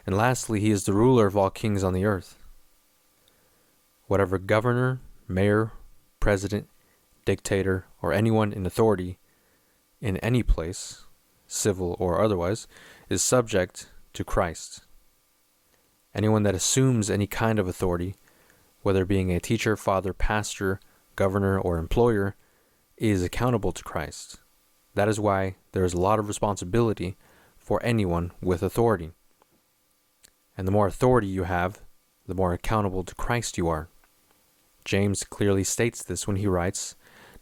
And lastly, he is the ruler of all kings on the earth. Whatever governor, mayor, president, dictator, or anyone in authority in any place, civil or otherwise, is subject to Christ. Anyone that assumes any kind of authority, whether being a teacher, father, pastor, governor, or employer, is accountable to Christ. That is why there is a lot of responsibility for anyone with authority. And the more authority you have, the more accountable to Christ you are. James clearly states this when he writes,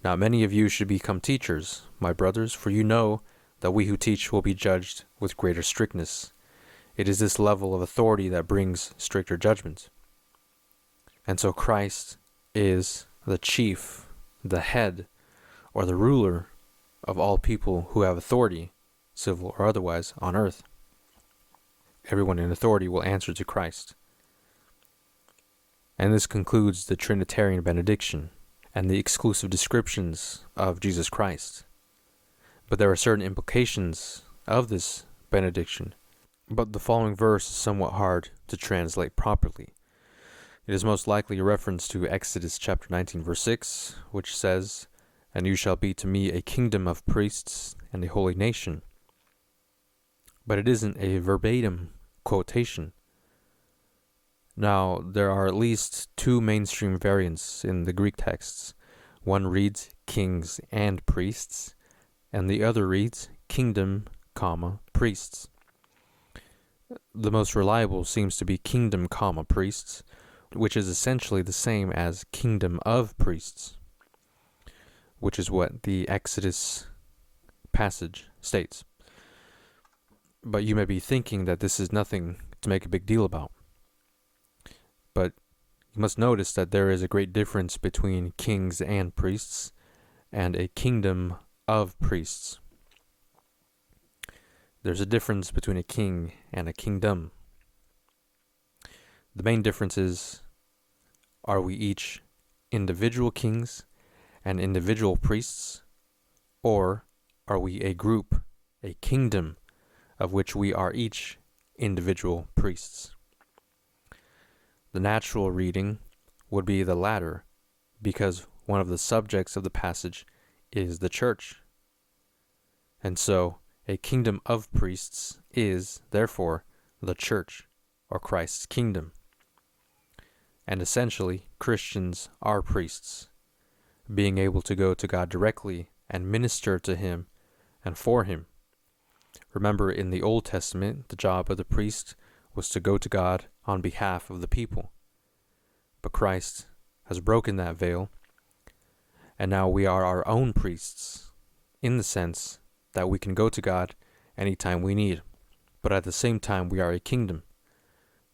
"Not many of you should become teachers, my brothers, for you know that we who teach will be judged with greater strictness. It is this level of authority that brings stricter judgment." And so Christ is the chief, the head, or the ruler of all people who have authority, civil or otherwise, on earth. Everyone in authority will answer to Christ. And this concludes the Trinitarian benediction and the exclusive descriptions of Jesus Christ. But there are certain implications of this benediction. But the following verse is somewhat hard to translate properly. It is most likely a reference to Exodus chapter 19, verse 6, which says, "And you shall be to me a kingdom of priests and a holy nation." But it isn't a verbatim quotation. Now, there are at least two mainstream variants in the Greek texts. One reads kings and priests, and the other reads kingdom, priests. The most reliable seems to be kingdom, priests, which is essentially the same as kingdom of priests, which is what the Exodus passage states. But you may be thinking that this is nothing to make a big deal about. But you must notice that there is a great difference between kings and priests and a kingdom of priests. There's a difference between a king and a kingdom. The main difference is, are we each individual kings and individual priests, or are we a group, a kingdom, of which we are each individual priests? The natural reading would be the latter, because one of the subjects of the passage is the church. And so, a kingdom of priests is, therefore, the church, or Christ's kingdom. And essentially, Christians are priests, being able to go to God directly and minister to Him and for Him. Remember, in the Old Testament, the job of the priest was to go to God on behalf of the people. But Christ has broken that veil, and now we are our own priests, in the sense that we can go to God anytime we need. But at the same time, we are a kingdom.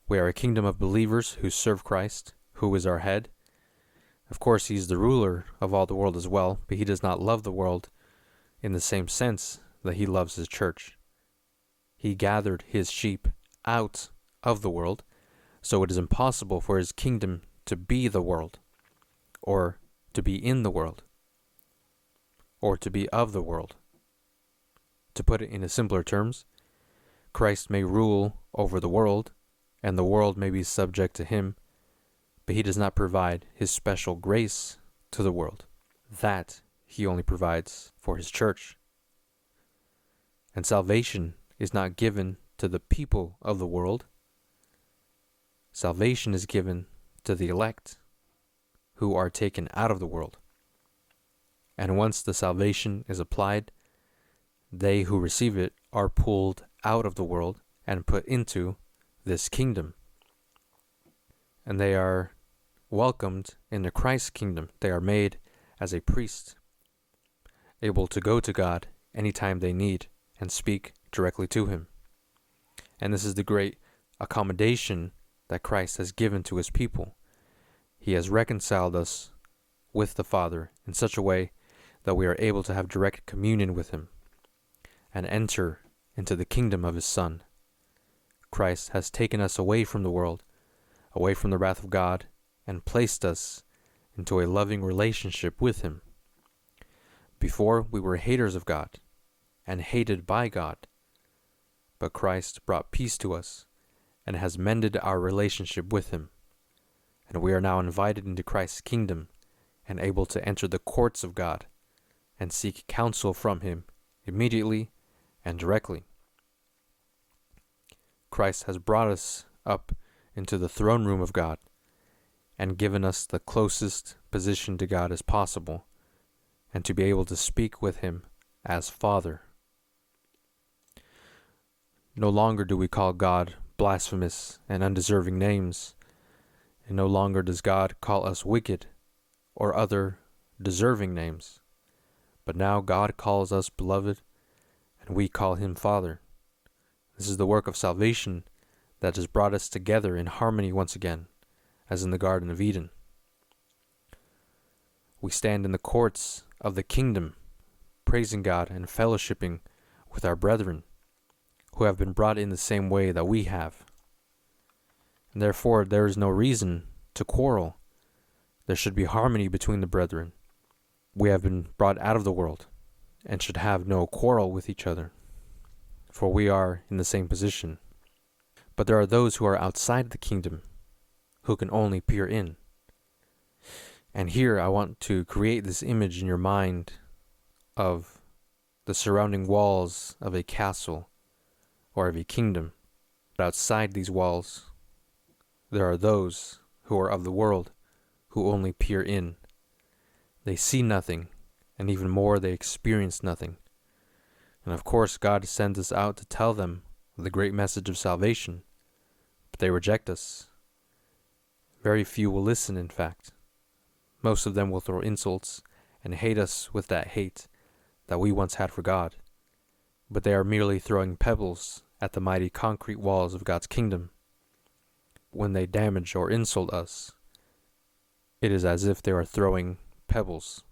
We are a kingdom of believers who serve Christ, who is our head. Of course, He's the ruler of all the world as well, but He does not love the world in the same sense that He loves His church. He gathered His sheep out of the world, so it is impossible for His kingdom to be the world, or to be in the world, or to be of the world. To put it in simpler terms, Christ may rule over the world, and the world may be subject to Him, but He does not provide His special grace to the world. That He only provides for His church. And salvation is not given to the people of the world. Salvation is given to the elect, who are taken out of the world. And once the salvation is applied, they who receive it are pulled out of the world and put into this kingdom. And they are welcomed into Christ's kingdom. They are made as a priest, able to go to God anytime they need and speak directly to Him. And this is the great accommodation that Christ has given to His people. He has reconciled us with the Father in such a way that we are able to have direct communion with Him and enter into the kingdom of His Son. Christ has taken us away from the world, away from the wrath of God, and placed us into a loving relationship with Him. Before, we were haters of God and hated by God, but Christ brought peace to us and has mended our relationship with him. And we are now invited into Christ's kingdom and able to enter the courts of God and seek counsel from him immediately and directly. Christ has brought us up into the throne room of God and given us the closest position to God as possible, and to be able to speak with him as Father. No longer do we call God blasphemous and undeserving names, and no longer does God call us wicked or other deserving names. But now God calls us beloved, and we call him Father. This is the work of salvation that has brought us together in harmony once again, as in the Garden of Eden. We stand in the courts of the kingdom, praising God and fellowshipping with our brethren, who have been brought in the same way that we have. And therefore, there is no reason to quarrel. There should be harmony between the brethren. We have been brought out of the world, and should have no quarrel with each other, for we are in the same position. But there are those who are outside the kingdom, who can only peer in. And here I want to create this image in your mind of the surrounding walls of a castle or of a kingdom. But outside these walls, there are those who are of the world, who only peer in. They see nothing, and even more, they experience nothing. And of course, God sends us out to tell them the great message of salvation, but they reject us. Very few will listen, in fact. Most of them will throw insults and hate us with that hate that we once had for God. But they are merely throwing pebbles at the mighty concrete walls of God's kingdom. When they damage or insult us, it is as if they are throwing pebbles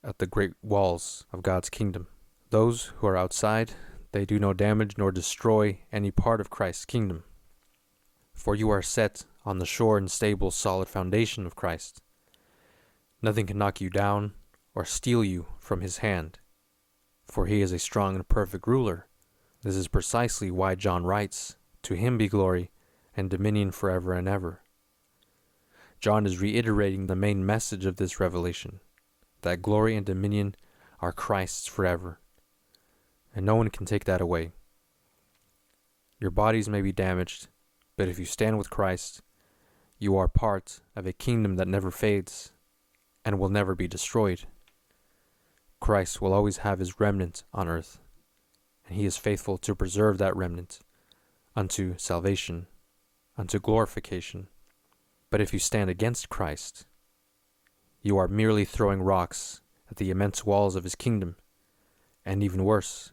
at the great walls of God's kingdom. Those who are outside, they do no damage nor destroy any part of Christ's kingdom. For you are set on the sure and stable, solid foundation of Christ. Nothing can knock you down or steal you from his hand, for he is a strong and perfect ruler. This is precisely why John writes, "To him be glory and dominion forever and ever." John is reiterating the main message of this revelation, that glory and dominion are Christ's forever, and no one can take that away. Your bodies may be damaged, but if you stand with Christ, you are part of a kingdom that never fades and will never be destroyed. Christ will always have his remnant on earth, and he is faithful to preserve that remnant unto salvation, unto glorification. But if you stand against Christ, you are merely throwing rocks at the immense walls of his kingdom. And even worse,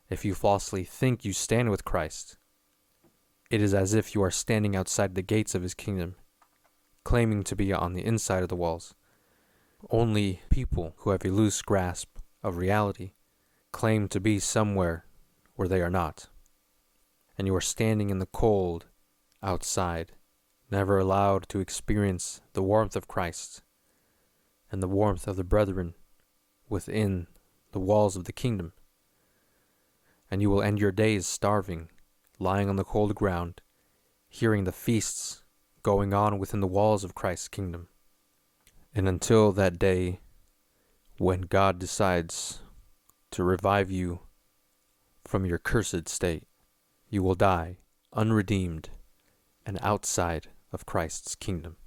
if you falsely think you stand with Christ, it is as if you are standing outside the gates of his kingdom, claiming to be on the inside of the walls. Only people who have a loose grasp of reality claim to be somewhere where they are not. And you are standing in the cold outside, never allowed to experience the warmth of Christ and the warmth of the brethren within the walls of the kingdom. And you will end your days starving, lying on the cold ground, hearing the feasts going on within the walls of Christ's kingdom. And until that day when God decides to revive you from your cursed state, you will die unredeemed and outside of Christ's kingdom.